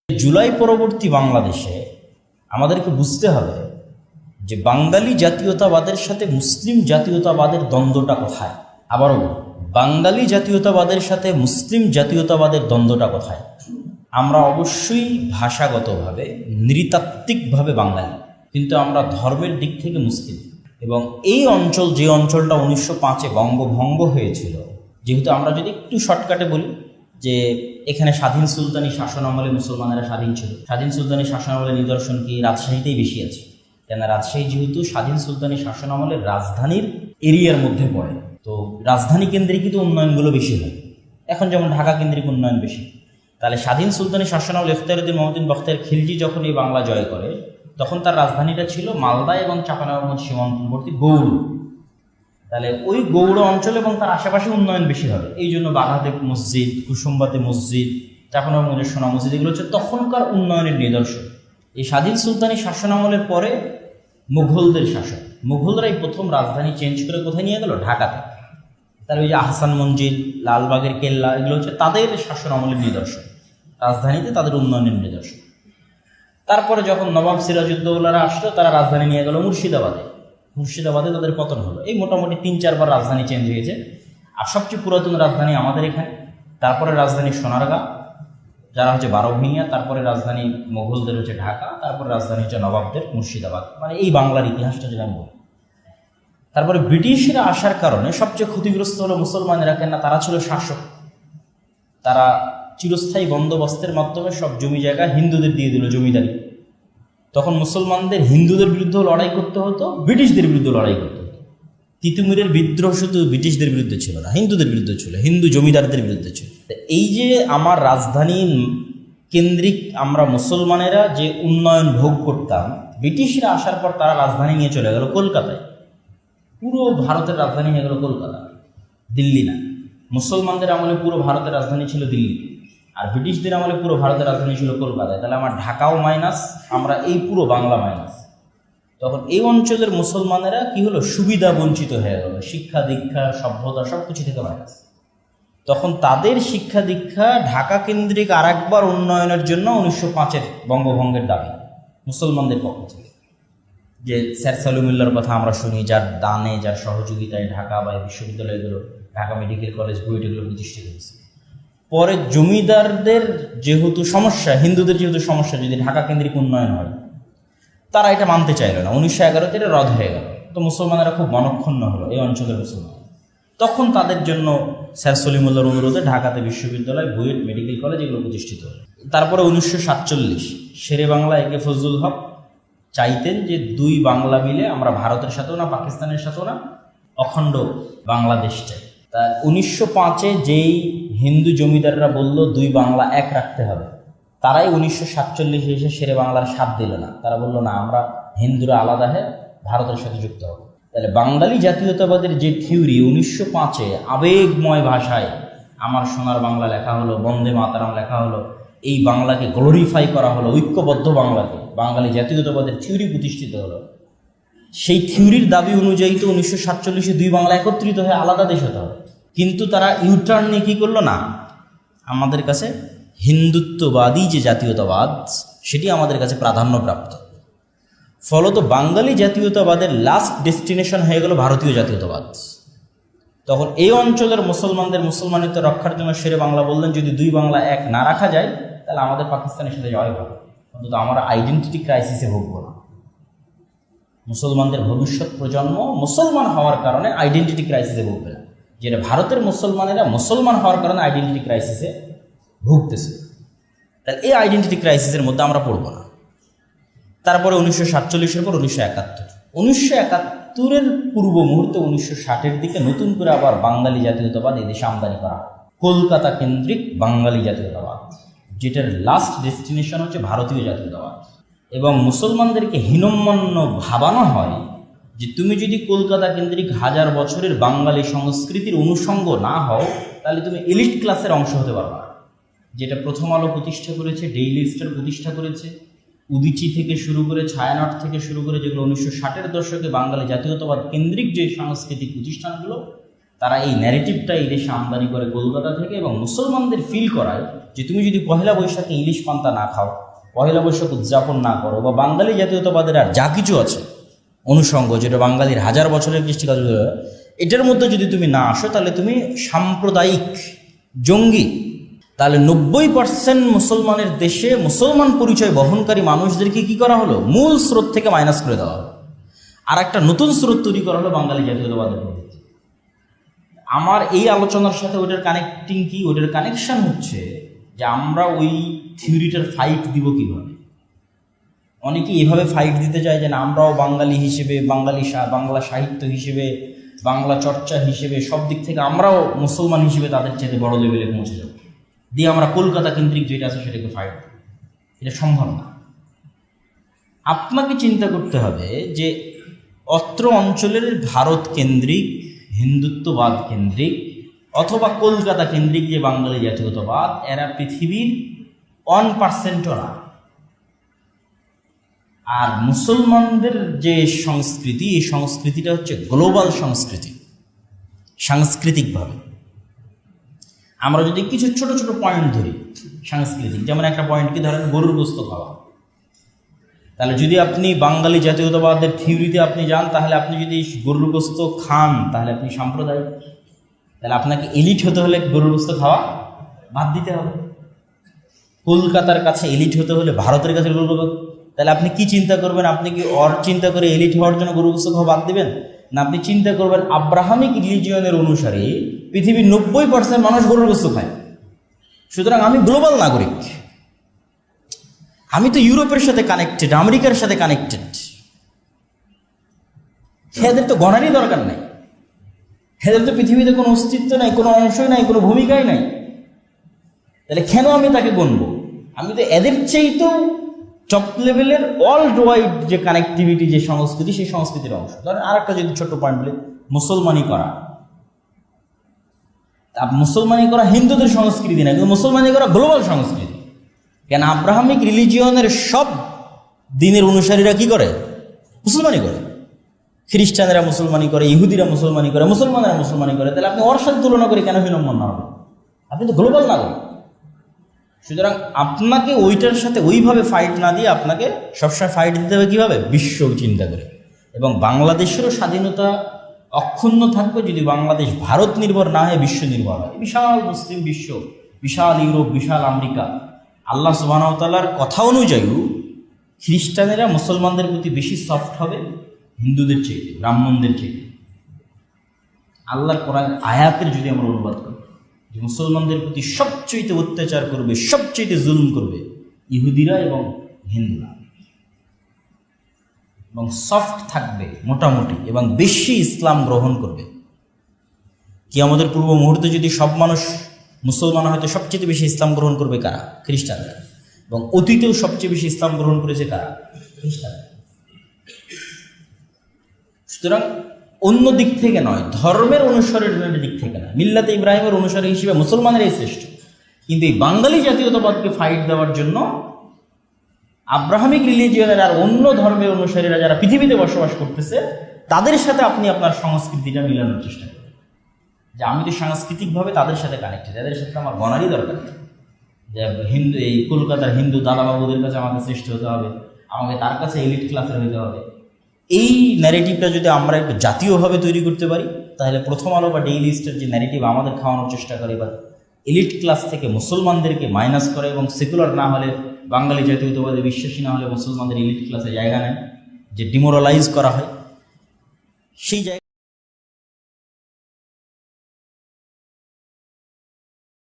জুলাই পরবর্তী বাংলাদেশে আমাদেরকে বুঝতে হবে যে বাঙালি জাতীয়তাবাদের সাথে মুসলিম জাতীয়তাবাদের দ্বন্দ্বটা কোথায়। আবারও বলি, বাঙালি জাতীয়তাবাদের সাথে মুসলিম জাতীয়তাবাদের দ্বন্দ্বটা কোথায়। আমরা অবশ্যই ভাষাগতভাবে নৃতাত্ত্বিকভাবে বাঙালি, কিন্তু আমরা ধর্মের দিক থেকে মুসলিম। এবং এই অঞ্চল, যে অঞ্চলটা 1905-এ বঙ্গভঙ্গ হয়েছিল, যেহেতু আমরা যদি একটু শর্টকাটে বলি যে এখানে স্বাধীন সুলতানি শাসন আমলে মুসলমানেরা স্বাধীন ছিল। স্বাধীন সুলতানি শাসন আমলের নিদর্শন কি? রাজশাহীতেই বেশি আছে, কেন রাজশাহী যেহেতু স্বাধীন সুলতানি শাসন আমলের রাজধানীর এরিয়ার মধ্যে পড়ে, তো রাজধানী কেন্দ্রিকৃত উন্নয়নগুলো বেশি হয়। এখন যেমন ঢাকা কেন্দ্রিক উন্নয়ন বেশি। তাহলে স্বাধীন সুলতানি শাসন আমল ইখতিয়ারউদ্দিন মহীউদ্দিন বখতিয়ার খিলজি যখন এই বাংলা জয় করে, তখন তার রাজধানীটা ছিল মালদা এবং চাঁপাইনবাবগঞ্জ সীমান্তবর্তী গৌড়। তাহলে ওই গৌড় অঞ্চল এবং তার আশেপাশে উন্নয়ন বেশি হবে। এই জন্য বাঘাদেব মসজিদ, কুসুম্বাতে মসজিদ, চাঁপাইনবাবগঞ্জের সোনা মসজিদ, এগুলো হচ্ছে তখনকার উন্নয়নের নিদর্শন। এই স্বাধীন সুলতানি শাসন আমলের পরে মুঘলদের শাসন, মুঘলরা এই প্রথম রাজধানী চেঞ্জ করে কোথায় নিয়ে গেল? ঢাকাতে। তার ওই যে আহসান মঞ্জিল, লালবাগের কেল্লা, এগুলো হচ্ছে তাদের শাসন আমলের নিদর্শন, রাজধানীতে তাদের উন্নয়নের নিদর্শন। তারপরে যখন নবাব সিরাজউদ্দৌলারা আসলো, তারা রাজধানী নিয়ে গেল মুর্শিদাবাদে। মুর্শিদাবাদে তাদের পতন হলো। এই মোটামুটি ৩-৪ বার রাজধানী চেঞ্জ হয়েছে। আর সবচেয়ে পুরাতন রাজধানী আমাদের এখানে। তারপরে রাজধানী সোনারগাঁ, যারা হচ্ছে বারোভূঁইয়া। তারপরে রাজধানী মোগলদের হচ্ছে ঢাকা। তারপরে রাজধানী হচ্ছে নবাবদের মুর্শিদাবাদ। মানে এই বাংলার ইতিহাসটা যেটা আমি বলি। তারপরে ব্রিটিশরা আসার কারণে সবচেয়ে ক্ষতিগ্রস্ত হলো মুসলমানেরা, কেননা তারা ছিল শাসক। তারা চিরস্থায়ী বন্দোবস্তের মাধ্যমে সব জমি জায়গা হিন্দুদের দিয়ে দিল, জমিদারি। তখন মুসলমানদের হিন্দুদের বিরুদ্ধেও লড়াই করতে হতো, ব্রিটিশদের বিরুদ্ধে লড়াই করতে হতো। তিতুমিরের বিদ্রোহ শুধু ব্রিটিশদের বিরুদ্ধে ছিল না, হিন্দুদের বিরুদ্ধে ছিল, হিন্দু জমিদারদের বিরুদ্ধে ছিল। এই যে আমার রাজধানী কেন্দ্রিক আমরা মুসলমানেরা যে উন্নয়ন ভোগ করতাম, ব্রিটিশরা আসার পর তারা রাজধানী নিয়ে চলে গেল কলকাতায়। পুরো ভারতের রাজধানী হয়ে গেল কলকাতা, দিল্লি না। মুসলমানদের আমলে পুরো ভারতের রাজধানী ছিল দিল্লি, আর ব্রিটিশদের আমলে পুরো ভারতের রাজধানী ছিল কলকাতায়। তাহলে আমার ঢাকাও মাইনাস, আমরা এই পুরো বাংলা মাইনাস। তখন এই অঞ্চলের মুসলমানেরা কি হলো? সুবিধা বঞ্চিত হয়ে গেল, শিক্ষা দীক্ষা সভ্যতা সব কিছু থেকে মাইনাস। তখন তাদের শিক্ষা দীক্ষা ঢাকা কেন্দ্রিক আর একবার উন্নয়নের জন্য 1905-এর বঙ্গভঙ্গের দাবি মুসলমানদের পক্ষ থেকে। যে স্যার সলিমুল্লাহর কথা আমরা শুনি, যার দানে, যার সহযোগিতায় ঢাকা বা বিশ্ববিদ্যালয়গুলো, ঢাকা মেডিকেল কলেজ, বুয়েট, এগুলো প্রতিষ্ঠিত হয়েছে। পরে জমিদারদের যেহেতু সমস্যা, হিন্দুদের যেহেতু সমস্যা, যদি ঢাকা কেন্দ্রিক উন্নয়ন হয়, তারা এটা মানতে চাইল না। 1911-তে এটা রদ হয়ে গেল। তো মুসলমানেরা খুব মনক্ষুণ্ণ হলো, এই অঞ্চলের মুসলমান। তখন তাদের জন্য স্যার সলিমুল্লাহর অনুরোধে ঢাকাতে বিশ্ববিদ্যালয়, বুয়েট, মেডিকেল কলেজ, এগুলো প্রতিষ্ঠিত হলো। তারপরে 1947 শেরে বাংলা একে ফজলুল হক চাইতেন যে দুই বাংলা মিলে আমরা ভারতের সাথেও না, পাকিস্তানের সাথেও না, অখণ্ড বাংলাদেশ চাই। তা 1905-এ যেই হিন্দু জমিদাররা বলল দুই বাংলা এক রাখতে হবে, তারাই 1947-এ এসে শেরে বাংলার স্বাদ দিল না। তারা বলল না, আমরা হিন্দুরা আলাদা হয়ে ভারতের সাথে যুক্ত হব। তাহলে বাঙালি জাতীয়তাবাদের যে থিওরি 1905-এ আবেগময় ভাষায় আমার সোনার বাংলা লেখা হলো, বন্দে মাতারাম লেখা হলো, এই বাংলাকে গ্লোরিফাই করা হলো, ঐক্যবদ্ধ বাংলাকে, বাঙালি জাতীয়তাবাদের থিওরি প্রতিষ্ঠিত হলো। সেই থিওরির দাবি অনুযায়ী তো 1947-এ দুই বাংলা একত্রিত হয়ে আলাদা দেশ হতে হবে। কিন্তু তারা ইউটার্ন নিয়ে কী করলো? না, আমাদের কাছে হিন্দুত্ববাদী যে জাতীয়তাবাদ, সেটি আমাদের কাছে প্রাধান্যপ্রাপ্ত। ফলত বাঙালি জাতীয়তাবাদের লাস্ট ডেস্টিনেশন হয়ে গেল ভারতীয় জাতীয়তাবাদ। তখন এই অঞ্চলের মুসলমানদের মুসলমানিত্ব রক্ষার জন্য শেরে বাংলা বললেন, যদি দুই বাংলা এক না রাখা যায়, তাহলে আমাদের পাকিস্তানের সাথে যাওয়াই ভালো, অন্তত আমরা আইডেন্টিটি ক্রাইসিসে ভুগব না। মুসলমানদের ভবিষ্যৎ প্রজন্ম মুসলমান হওয়ার কারণে আইডেন্টিটি ক্রাইসিসে ভুগবে না, যেটা ভারতের মুসলমানেরা মুসলমান হওয়ার কারণে আইডেন্টিটি ক্রাইসিসে ভুগতেছে। তাহলে এই আইডেন্টিটি ক্রাইসিসের মধ্যে আমরা পড়ব না। তারপরে 1947-এর পর 1971-এর পূর্ব মুহূর্তে 1960-এর দিকে নতুন করে আবার বাঙালি জাতীয়তাবাদ এই দেশে আমদানি করা, কলকাতা কেন্দ্রিক বাঙালি জাতীয়তাবাদ, যেটার লাস্ট ডেস্টিনেশন হচ্ছে ভারতীয় জাতীয়তাবাদ। এবং মুসলমানদেরকে হীনম্মন্য ভাবানো হয় যে তুমি যদি কলকাতা কেন্দ্রিক হাজার বছরের বাঙালি সংস্কৃতির অনুষঙ্গ না হও, তাহলে তুমি এলিট ক্লাসের অংশ হতে পারবে না। যেটা প্রথম আলো প্রতিষ্ঠা করেছে, ডেইলি স্টার প্রতিষ্ঠা করেছে, উদিচি থেকে শুরু করে, ছায়ানট থেকে শুরু করে, যেগুলো 1960-এর দশকে বাঙালি জাতীয়তাবাদ কেন্দ্রিক যে সাংস্কৃতিক প্রতিষ্ঠানগুলো, তারা এই ন্যারেটিভটা এই দেশে আমদানি করে কলকাতা থেকে এবং মুসলমানদের ফিল করায় যে তুমি যদি পহেলা বৈশাখে ইলিশ পান্তা না খাও, পহেলা বৈশাখ উদযাপন না করো, বা বাঙালি জাতীয়তাবাদের আর যা কিছু আছে অনুষঙ্গ, যেটা বাঙালির হাজার বছরের কৃষ্টিকাজ, এটার মধ্যে যদি তুমি না আসো তাহলে তুমি সাম্প্রদায়িক জঙ্গি। তাহলে 90% মুসলমানের দেশে মুসলমান পরিচয় বহনকারী মানুষদেরকে কি করা হলো? মূল স্রোত থেকে মাইনাস করে দেওয়া হলো, আর একটা নতুন স্রোত তৈরি করা হলো বাঙালি জাতীয়তাবাদের মধ্যে। আমার এই আলোচনার সাথে ওটার কানেক্টিং কি, ওটার কানেকশন হচ্ছে যে আমরা ওই থিওরিটার ফাইট দিব কিভাবে। অনেকে এভাবে ফাইট দিতে চায় যে না, আমরাও বাঙালি হিসেবে, বাংলা সাহিত্য হিসেবে, বাংলা চর্চা হিসেবে, সব দিক থেকে আমরাও মুসলমান হিসেবে তাদের চেয়ে বড় লেভেলে পৌঁছে যাব, দিয়ে আমরা কলকাতা কেন্দ্রিক যেটা আছে সেটাকে ফাইট। এটা সম্ভব না। আপনাকে চিন্তা করতে হবে যে অত্র অঞ্চলের ভারত কেন্দ্রিক, হিন্দুত্ববাদ কেন্দ্রিক অথবা কলকাতা কেন্দ্রিক যে বাঙালি জাতীয়তাবাদ, এরা পৃথিবীর 1%ও না। আর মুসলমানদের যে সংস্কৃতি, এই সংস্কৃতিটা হচ্ছে গ্লোবাল সংস্কৃতি। সাংস্কৃতিকভাবে আমরা যদি কিছু ছোট ছোট পয়েন্ট ধরি সাংস্কৃতিক, যেমন একটা পয়েন্ট কি ধরেন গরুর গোস্ত খাওয়া, তাহলে যদি আপনি বাঙালি জাতীয়তাবাদের থিওরিতে আপনি যান, তাহলে আপনি যদি গরুর গোস্ত খান তাহলে আপনি সাম্প্রদায়িক। তাহলে আপনাকে এলিট হতে হলে গরুর গোস্ত খাওয়া বাদ দিতে হবে। কলকাতার কাছে এলিট হতে হলে ভারতের কাছে গরুর গোস্ত, তাহলে আপনি কি চিন্তা করবেন? আপনি কি চিন্তা করে এলিট হওয়ার জন্য গরুর গোস্ত খাওয়া বাদ দিবেন? না, আপনি চিন্তা করবেন আব্রাহামিক রিলিজিয়নের অনুসারে পৃথিবীর 90% মানুষ গরুর গোস্ত খায়, সুতরাং আমি গ্লোবাল নাগরিক, আমি তো ইউরোপের সাথে কানেক্টেড, আমেরিকার সাথে কানেক্টেড। এদের তো গণারই দরকার নাই, এদের তো পৃথিবীতে কোনো অস্তিত্ব নাই, কোনো অংশই নাই, কোনো ভূমিকাই নাই। তাহলে কেন আমি তাকে গণবো? আমি তো এদের চাইতেও টপ লেভেলের ওয়ার্ল্ড ওয়াইড যে কানেক্টিভিটি, যে সংস্কৃতি, সেই সংস্কৃতির অংশ। ধরেন আর একটা যদি ছোট্ট পয়েন্ট বলি, মুসলমানি করা। মুসলমানি করা হিন্দুদের সংস্কৃতি না, কিন্তু মুসলমানি করা গ্লোবাল সংস্কৃতি। কেন? আব্রাহামিক রিলিজিয়নের সব দিনের অনুসারীরা কি করে? মুসলমানি করে। খ্রিস্টানেরা মুসলমানি করে, ইহুদিরা মুসলমানি করে, মুসলমানেরা মুসলমানি করে। তাহলে আপনি ওর সাথে তুলনা করে কেন হীনম্মন্য হবে? আপনি তো গ্লোবাল নাগরিক। সুতরাং আপনাকে ওইটার সাথে ওইভাবে ফাইট না দিয়ে আপনাকে সবসময় ফাইট দিতে হবে কীভাবে? বিশ্ব চিন্তা করে। এবং বাংলাদেশেরও স্বাধীনতা অক্ষুণ্ণ থাকবে যদি বাংলাদেশ ভারত নির্ভর না হয়ে বিশ্ব নির্ভর হয়। বিশাল মুসলিম বিশ্ব, বিশাল ইউরোপ, বিশাল আমেরিকা। আল্লাহ সুবহানাহু ওয়া তাআলার কথা অনুযায়ী খ্রিস্টানেরা মুসলমানদের প্রতি বেশি সফট হবে হিন্দুদের চেয়ে, ব্রাহ্মণদের চেয়ে। আল্লাহর কোরআন আয়াতের যদি আমরা অনুবাদ করি যে মুসলমানদের প্রতি সবচেয়ে অত্যাচার করবে, সবচেয়ে জুলুম করবে ইহুদিরা এবং হিন্দুরা, এবং সফট থাকবে মোটামুটি, এবং বেশি ইসলাম গ্রহণ করবে। কি আমাদের পূর্ব মুহূর্তে যদি সব মানুষ মুসলমান হয়তো সবচেয়ে বেশি ইসলাম গ্রহণ করবে কারা? খ্রিস্টানরা। এবং অতীতেও সবচেয়ে বেশি ইসলাম গ্রহণ করেছে কারা? খ্রিস্টানরা। সুতরাং অন্য দিক থেকে নয়, ধর্মের অনুসারের দিক থেকে না, মিল্লাতে ইব্রাহিমের অনুসারী হিসেবে মুসলমানেরই শ্রেষ্ঠ। কিন্তু এই বাঙালি জাতীয়তাবাদকে ফাইট দেওয়ার জন্য আব্রাহামিক রিলিজিয়নের আর অন্য ধর্মের অনুসারীরা যারা পৃথিবীতে বসবাস করতেছে তাদের সাথে আপনি আপনার সংস্কৃতিটা মিলানোর চেষ্টা করেন, যে আমি তো সাংস্কৃতিকভাবে তাদের সাথে কানেক্টেড, এদের সাথে আমার গণারই দরকার নেই যে হিন্দু, এই কলকাতার হিন্দু দাদাবাবুদের কাছে আমাকে শ্রেষ্ঠ হতে হবে, আমাকে তার কাছে এলিট ক্লাসের হতে হবে। এই ন্যারেটিভটা যদি আমরা একটু জাতীয়ভাবে তৈরি করতে পারি, তাহলে প্রথম আলো বা ডেইলি স্টার যে ন্যারেটিভ আমাদের খাওয়ানোর চেষ্টা করে, বা এলিট ক্লাস থেকে মুসলমানদেরকে মাইনাস করে এবং সেকুলার না হলে, বাঙালি জাতীয়তাবাদে বিশ্বাসী না হলে মুসলমানদের এলিট ক্লাসে জায়গা নেয়, যে ডিমোরালাইজ করা হয়, সেই জায়গা